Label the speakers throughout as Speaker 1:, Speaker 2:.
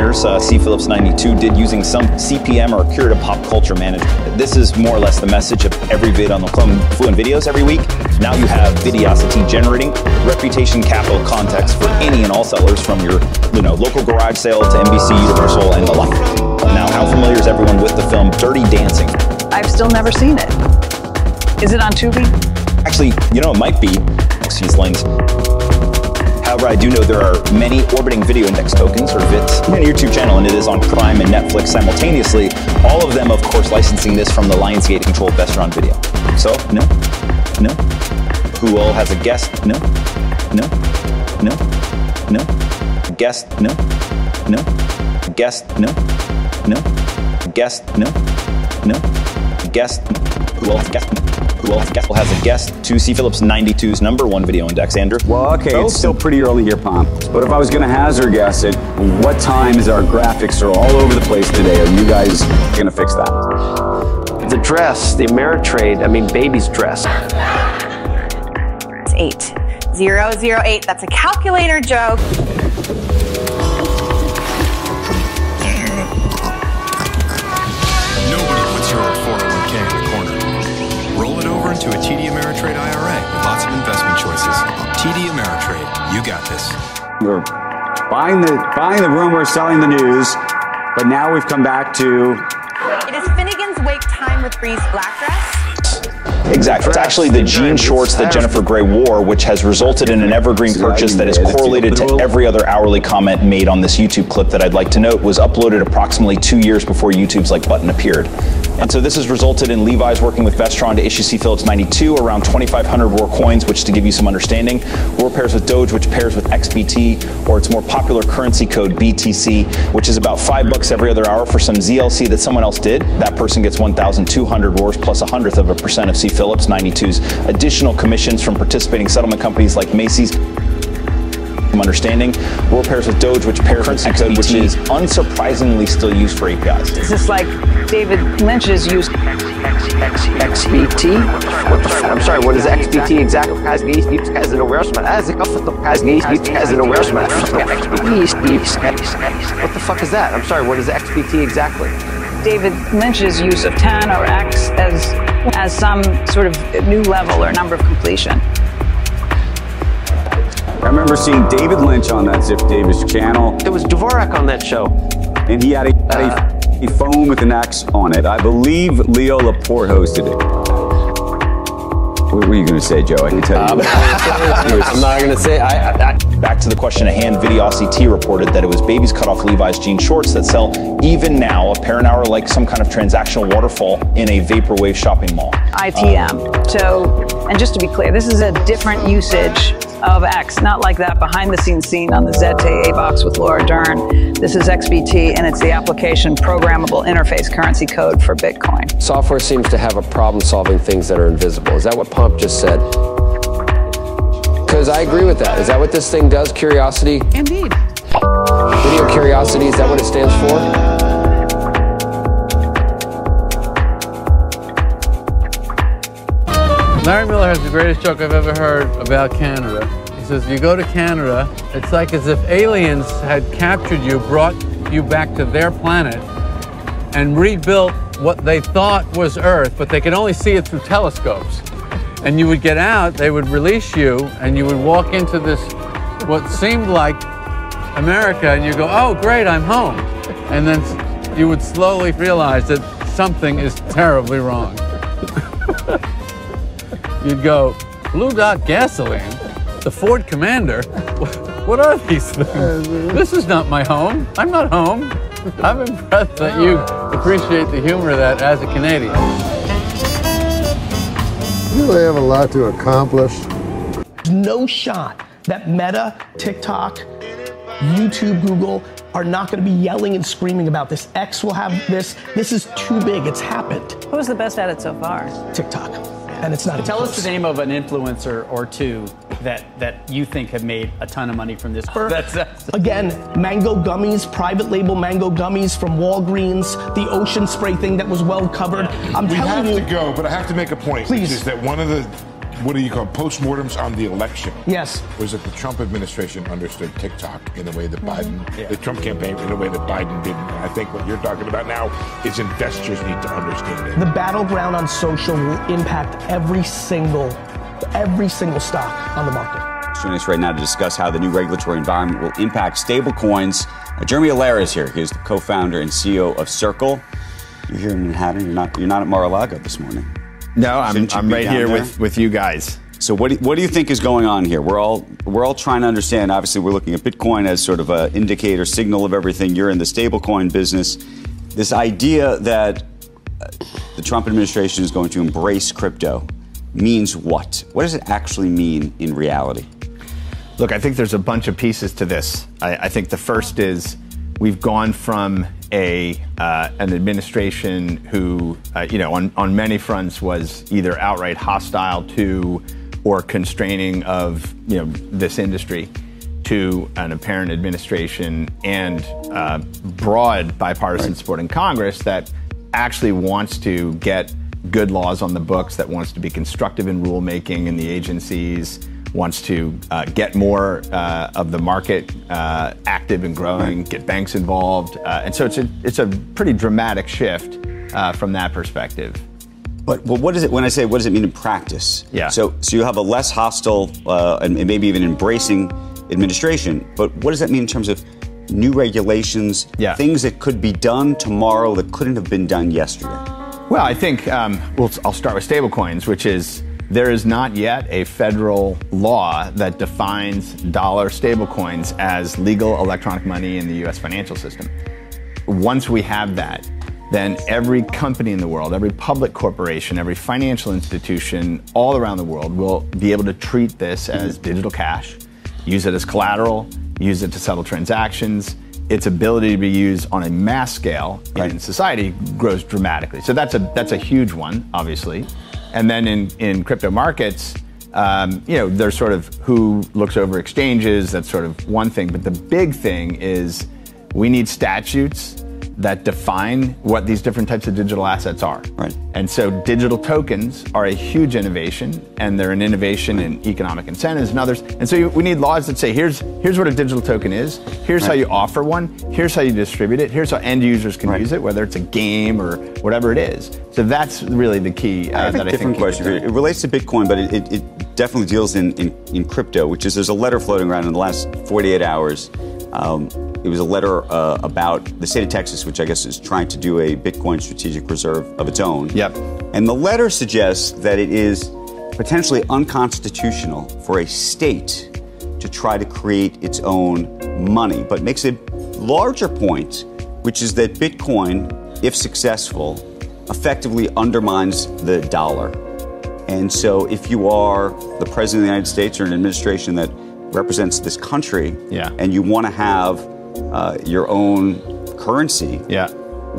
Speaker 1: winners, C. Phillips 92, did using some CPM or curative pop culture management. This is more or less the message of every vid on McLuhan videos every week. Now you have Videosity generating reputation, capital, context for any and all sellers, from your local garage sale to NBC, Universal, and the like. Now, how familiar is everyone with the film Dirty Dancing?
Speaker 2: I've still never seen it. Is it on Tubi?
Speaker 1: Actually, it might be. Excuse lanes. However, I do know there are many orbiting video index tokens, or VITs, on your YouTube channel, and it is on Prime and Netflix simultaneously. All of them, of course, licensing this from the Lionsgate-controlled Best Run Video. So, no. Who all has a guest? No. Guest? No. Guest? No. Guest? No. Guest? Who else? Guest? Who else has a guest to C. Phillips 92's #1 video index, Andrew?
Speaker 3: Well, okay, it's still pretty early here, Pomp. But if I was going to hazard guess it, what time is our graphics are all over the place today? Are you guys going to fix that?
Speaker 4: The dress, the Ameritrade, baby's dress.
Speaker 5: It's 8008. That's a calculator joke.
Speaker 6: To a TD Ameritrade IRA with lots of investment choices. TD Ameritrade, you got this.
Speaker 3: We're buying the rumor, selling the news, but now we've come back to...
Speaker 5: It is Finnegan's Wake time with Bree's black dress.
Speaker 1: Exactly. It's actually the jean shorts that Jennifer Grey wore, which has resulted in an evergreen purchase that is correlated to every other hourly comment made on this YouTube clip that I'd like to note was uploaded approximately 2 years before YouTube's like button appeared. And so this has resulted in Levi's working with Vestron to issue C. Phillips 92 around 2,500 Roar coins, which, to give you some understanding, Roar pairs with Doge, which pairs with XBT, or its more popular currency code BTC, which is about $5 every other hour for some ZLC that someone else did. That person gets 1,200 Roars plus 1/100% of C. Phillips 92's additional commissions from participating settlement companies like Macy's. Understanding, Roar pairs with Doge, which pairs with XBT, which is unsurprisingly still used for APIs.
Speaker 2: Is this like David Lynch's use?
Speaker 4: XBT? I'm sorry, what is XBT exactly? What the fuck is that? I'm sorry, what is XBT exactly?
Speaker 2: David Lynch's use of 10 or X as some sort of new level or number of completion.
Speaker 3: I remember seeing David Lynch on that Zip Davis channel.
Speaker 4: There was Dvorak on that show.
Speaker 3: And he had a phone with an X on it. I believe Leo Laporte hosted it. What were you going to say, Joe? I can tell you.
Speaker 4: I'm not going to say.
Speaker 1: Back to the question at hand, Videosity reported that it was babies cut off Levi's jean shorts that sell even now, a pair an hour, like some kind of transactional waterfall in a vaporwave shopping mall.
Speaker 2: ITM. And just to be clear, this is a different usage of X, not like that behind-the-scenes scene on the ZT A-Box with Laura Dern. This is XBT, and it's the application programmable interface currency code for Bitcoin.
Speaker 4: Software seems to have a problem solving things that are invisible. Is that what Pomp just said? Because I agree with that. Is that what this thing does, Curiosity?
Speaker 2: Indeed.
Speaker 4: Video Curiosity, is that what it stands for?
Speaker 7: Larry Miller has the greatest joke I've ever heard about Canada. He says, you go to Canada, it's like as if aliens had captured you, brought you back to their planet, and rebuilt what they thought was Earth, but they could only see it through telescopes. And you would get out, they would release you, and you would walk into this, what seemed like America, and you go, oh, great, I'm home. And then you would slowly realize that something is terribly wrong. You'd go, Blue Dot gasoline? The Ford Commander? What are these things? This is not my home. I'm not home. I'm impressed that you appreciate the humor of that as a Canadian.
Speaker 8: You really have a lot to accomplish.
Speaker 9: There's no shot that Meta, TikTok, YouTube, Google are not going to be yelling and screaming about this. X will have this. This is too big. It's happened.
Speaker 2: Who's the best at it so far?
Speaker 9: TikTok. And it's not.
Speaker 10: Tell us the name of an influencer or two that you think have made a ton of money from this.
Speaker 9: Again, mango gummies, private label mango gummies from Walgreens, the ocean spray thing that was well covered. I'm telling you.
Speaker 11: We have to go, but I have to make a point.
Speaker 9: Please.
Speaker 11: Which is that one of the what do you call postmortems on the election?
Speaker 9: Yes.
Speaker 11: Was that the Trump administration understood TikTok in a way that Biden, the Trump campaign in a way that Biden didn't. And I think what you're talking about now is investors need to understand it.
Speaker 9: The battleground on social will impact every single stock on the market.
Speaker 3: Joining us right now to discuss how the new regulatory environment will impact stablecoins. Jeremy Allaire is here. He's the co-founder and CEO of Circle. You're here in Manhattan. You're not at Mar-a-Lago this morning.
Speaker 12: No, I'm right here with you guys.
Speaker 3: So what do you think is going on here? We're all trying to understand. Obviously, we're looking at Bitcoin as sort of an indicator, signal of everything. You're in the stablecoin business. This idea that the Trump administration is going to embrace crypto means what? What does it actually mean in reality?
Speaker 12: Look, I think there's a bunch of pieces to this. I think the first is we've gone from an administration who, on many fronts was either outright hostile to or constraining of, this industry, to an apparent administration and broad bipartisan support in Congress that actually wants to get good laws on the books, that wants to be constructive in rulemaking in the agencies, wants to get more of the market active and growing, get banks involved. And so it's a pretty dramatic shift from that perspective.
Speaker 3: But what is it, when I say what does it mean in practice?
Speaker 12: Yeah.
Speaker 3: So you have a less hostile and maybe even embracing administration, but what does that mean in terms of new regulations, things that could be done tomorrow that couldn't have been done yesterday?
Speaker 12: Well, I think, I'll start with stablecoins, which is there is not yet a federal law that defines dollar stablecoins as legal electronic money in the U.S. financial system. Once we have that, then every company in the world, every public corporation, every financial institution all around the world will be able to treat this as digital cash, use it as collateral, use it to settle transactions. Its ability to be used on a mass scale in society grows dramatically. So that's a huge one, obviously. And then in crypto markets, there's sort of who looks over exchanges. That's sort of one thing. But the big thing is we need statutes that define what these different types of digital assets are.
Speaker 3: Right.
Speaker 12: And so digital tokens are a huge innovation, and they're an innovation in economic incentives and others. And so we need laws that say, here's what a digital token is, here's how you offer one, here's how you distribute it, here's how end users can use it, whether it's a game or whatever it is. So that's really the key.
Speaker 3: I have a different question for you. It relates to Bitcoin, but it definitely deals in crypto, which is there's a letter floating around in the last 48 hours. It was a letter about the state of Texas, which I guess is trying to do a Bitcoin strategic reserve of its own.
Speaker 12: Yep.
Speaker 3: And the letter suggests that it is potentially unconstitutional for a state to try to create its own money, but makes a larger point, which is that Bitcoin, if successful, effectively undermines the dollar. And so if you are the president of the United States or an administration that represents this country, and you want to have your own currency,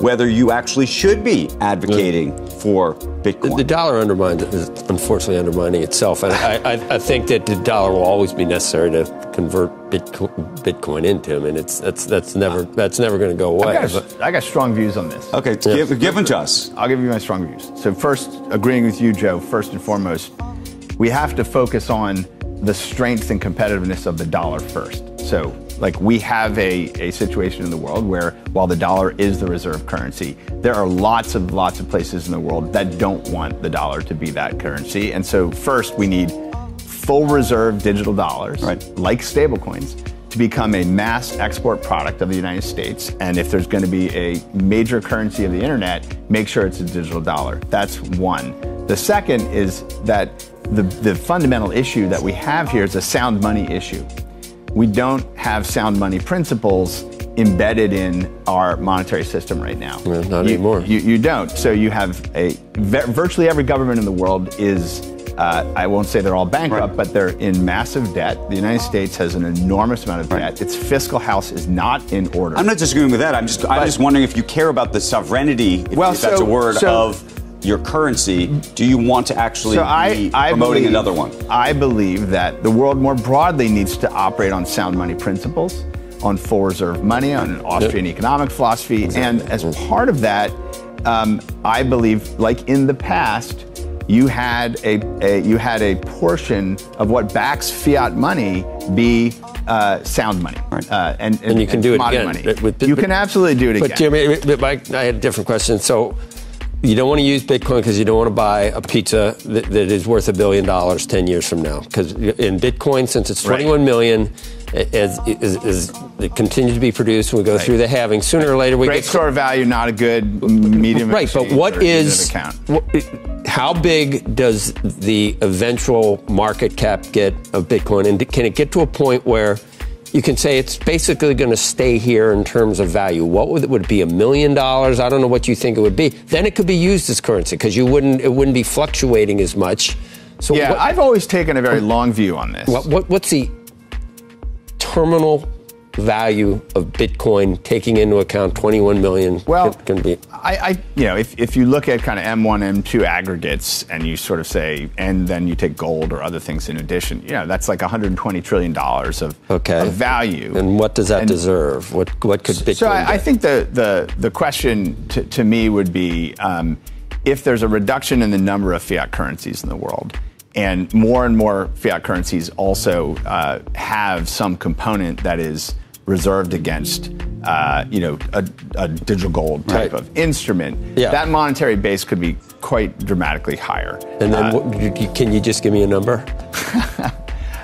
Speaker 3: whether you actually should be advocating for Bitcoin.
Speaker 4: The dollar is unfortunately undermining itself, and I think that the dollar will always be necessary to convert Bitcoin into. I mean, that's never going to go away.
Speaker 12: I got strong views on this.
Speaker 3: Okay, give them to us.
Speaker 12: I'll give you my strong views. So first, agreeing with you, Joe, first and foremost, we have to focus on the strength and competitiveness of the dollar first. So, we have a situation in the world where, while the dollar is the reserve currency, there are lots of places in the world that don't want the dollar to be that currency. And so first, we need full reserve digital dollars, like stablecoins, to become a mass export product of the United States. And if there's going to be a major currency of the internet, make sure it's a digital dollar. That's one. The second is that the fundamental issue that we have here is a sound money issue. We don't have sound money principles embedded in our monetary system right now.
Speaker 4: Well, not anymore.
Speaker 12: You don't. So you have virtually every government in the world is, I won't say they're all bankrupt, but they're in massive debt. The United States has an enormous amount of debt. Its fiscal house is not in order.
Speaker 3: I'm not disagreeing with that. I'm just wondering if you care about the sovereignty, if that's a word, of your currency. Do you want to actually be promoting another one?
Speaker 12: I believe that the world more broadly needs to operate on sound money principles, on full reserve money, on an Austrian economic philosophy. And as part of that, I believe, like in the past, you had a portion of what backs fiat money be sound money, and
Speaker 4: you can do it again.
Speaker 12: Money. You can absolutely do it again.
Speaker 4: But Jimmy, I had a different question. So you don't want to use Bitcoin because you don't want to buy a pizza that is worth $1 billion 10 years from now. Because in Bitcoin, since it's 21 million, as it continues to be produced, and we go through the halving, sooner or later we
Speaker 12: Great
Speaker 4: get
Speaker 12: store value, not a good medium.
Speaker 4: Right, but how big does the eventual market cap get of Bitcoin? And can it get to a point where you can say it's basically going to stay here in terms of value? What would it be, $1 million? I don't know what you think it would be. Then it could be used as currency because it wouldn't be fluctuating as much. So
Speaker 12: yeah, I've always taken a very long view on this.
Speaker 4: What's the terminal value of Bitcoin, taking into account 21 million?
Speaker 12: Well,
Speaker 4: can be.
Speaker 12: If you look at kind of M1, M2 aggregates, and you sort of say, and then you take gold or other things in addition, that's like $120 trillion of value.
Speaker 4: And what does that deserve? What could Bitcoin?
Speaker 12: So I think the question to me would be, if there's a reduction in the number of fiat currencies in the world, and more fiat currencies also have some component that is reserved against, a digital gold type of instrument. Yeah. That monetary base could be quite dramatically higher.
Speaker 4: And then, can you just give me a number?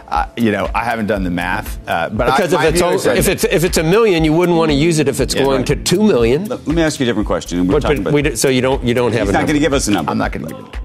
Speaker 12: I haven't done the math, but
Speaker 4: because if it's $1 million, you wouldn't want to use it if it's going to $2 million.
Speaker 3: Let me ask you a different question.
Speaker 4: So you don't have.
Speaker 3: He's not going to give us a number.
Speaker 12: I'm not going to give it.